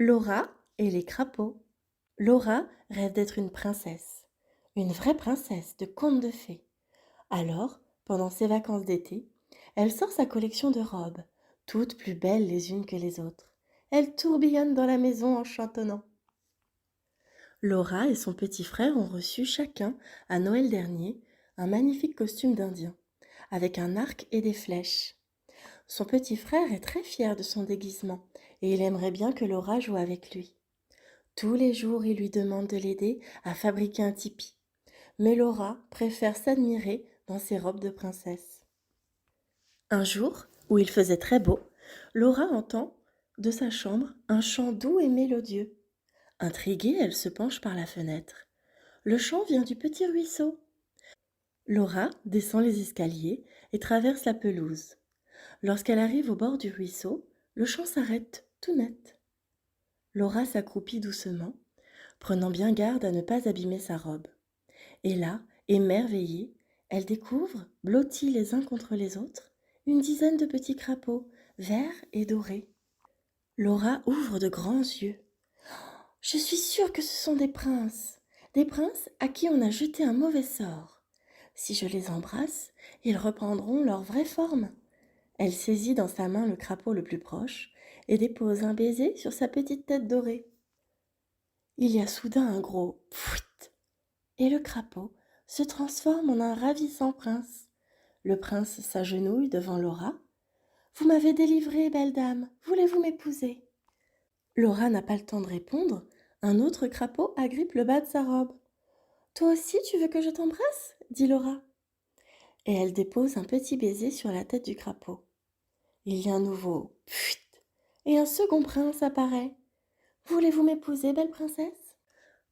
Laura et les crapauds. Laura rêve d'être une vraie princesse de conte de fées. Alors, pendant ses vacances d'été, elle sort sa collection de robes, toutes plus belles les unes que les autres. Elle tourbillonne dans la maison en chantonnant. Laura et son petit frère ont reçu chacun, à Noël dernier, un magnifique costume d'Indien, avec un arc et des flèches. Son petit frère est très fier de son déguisement et il aimerait bien que Laura joue avec lui. Tous les jours, il lui demande de l'aider à fabriquer un tipi. Mais Laura préfère s'admirer dans ses robes de princesse. Un jour, où il faisait très beau, Laura entend, de sa chambre, un chant doux et mélodieux. Intriguée, elle se penche par la fenêtre. Le chant vient du petit ruisseau. Laura descend les escaliers et traverse la pelouse. Lorsqu'elle arrive au bord du ruisseau, le chant s'arrête tout net. Laura s'accroupit doucement, prenant bien garde à ne pas abîmer sa robe. Et là, émerveillée, elle découvre, blottis les uns contre les autres, une dizaine de petits crapauds, verts et dorés. Laura ouvre de grands yeux. Je suis sûre que ce sont des princes à qui on a jeté un mauvais sort. Si je les embrasse, ils reprendront leur vraie forme. Elle saisit dans sa main le crapaud le plus proche et dépose un baiser sur sa petite tête dorée. Il y a soudain un gros pfouit et le crapaud se transforme en un ravissant prince. Le prince s'agenouille devant Laura. Vous m'avez délivrée, belle dame, voulez-vous m'épouser? Laura n'a pas le temps de répondre. Un autre crapaud agrippe le bas de sa robe. Toi aussi, tu veux que je t'embrasse? Dit Laura. Et elle dépose un petit baiser sur la tête du crapaud. Il y a un nouveau pfuit et un second prince apparaît. Voulez-vous m'épouser, belle princesse?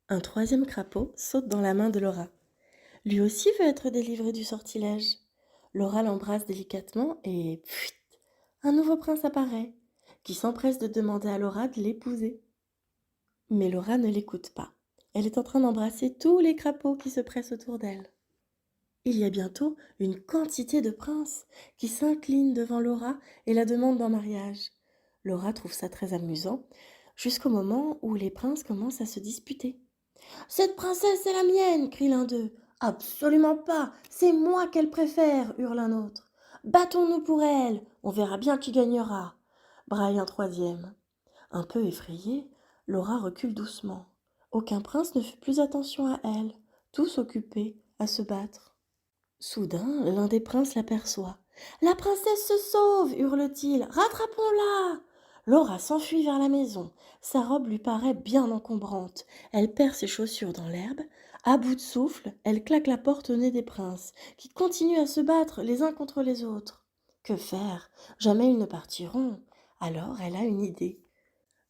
Un troisième crapaud saute dans la main de Laura. Lui aussi veut être délivré du sortilège. Laura l'embrasse délicatement et pfuit, un nouveau prince apparaît, qui s'empresse de demander à Laura de l'épouser. Mais Laura ne l'écoute pas. Elle est en train d'embrasser tous les crapauds qui se pressent autour d'elle. Il y a bientôt une quantité de princes qui s'inclinent devant Laura et la demandent en mariage. Laura trouve ça très amusant, jusqu'au moment où les princes commencent à se disputer. Cette princesse est la mienne, crie l'un d'eux. Absolument pas, c'est moi qu'elle préfère, hurle un autre. Battons-nous pour elle, on verra bien qui gagnera, braille un troisième. Un peu effrayée, Laura recule doucement. Aucun prince ne fait plus attention à elle, tous occupés à se battre. Soudain, l'un des princes l'aperçoit. La princesse se sauve, hurle-t-il. Rattrapons-la! Laura s'enfuit vers la maison. Sa robe lui paraît bien encombrante. Elle perd ses chaussures dans l'herbe. À bout de souffle, elle claque la porte au nez des princes, qui continuent à se battre les uns contre les autres. Que faire? Jamais ils ne partiront. Alors elle a une idée.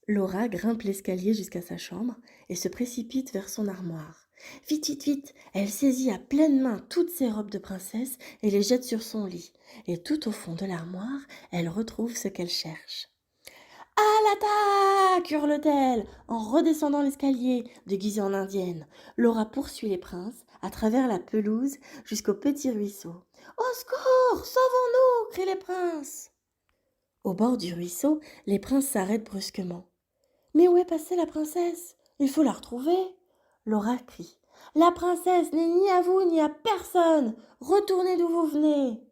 Laura grimpe l'escalier jusqu'à sa chambre et se précipite vers son armoire. Vite, vite, vite, elle saisit à pleine main toutes ses robes de princesse et les jette sur son lit. Et tout au fond de l'armoire, elle retrouve ce qu'elle cherche. À l'attaque! Hurle-t-elle en redescendant l'escalier, déguisée en indienne. Laura poursuit les princes à travers la pelouse jusqu'au petit ruisseau. Au secours! Sauvons-nous! crient les princes. Au bord du ruisseau, les princes s'arrêtent brusquement. Mais où est passée la princesse? Il faut la retrouver. Laura crie. La princesse n'est ni à vous ni à personne. Retournez d'où vous venez.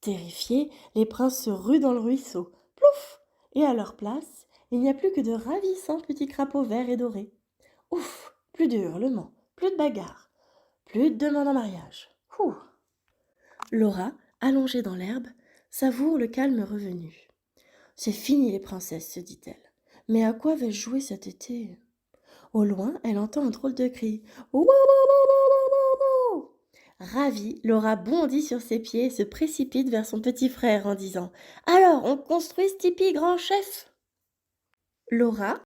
Terrifiés, les princes se ruent dans le ruisseau. Plouf! Et à leur place, il n'y a plus que de ravissants petits crapauds verts et dorés. Ouf! Plus de hurlements, plus de bagarres, plus de demandes en mariage. Ouh! Laura, allongée dans l'herbe, savoure le calme revenu. C'est fini les princesses, se dit-elle. Mais à quoi vais-je jouer cet été? Au loin, elle entend un drôle de cri. Ouh, ouh, ouh, ouh, ouh, ouh. Ravie, Laura bondit sur ses pieds et se précipite vers son petit frère en disant « Alors, on construit ce tipi, grand chef ?» Laura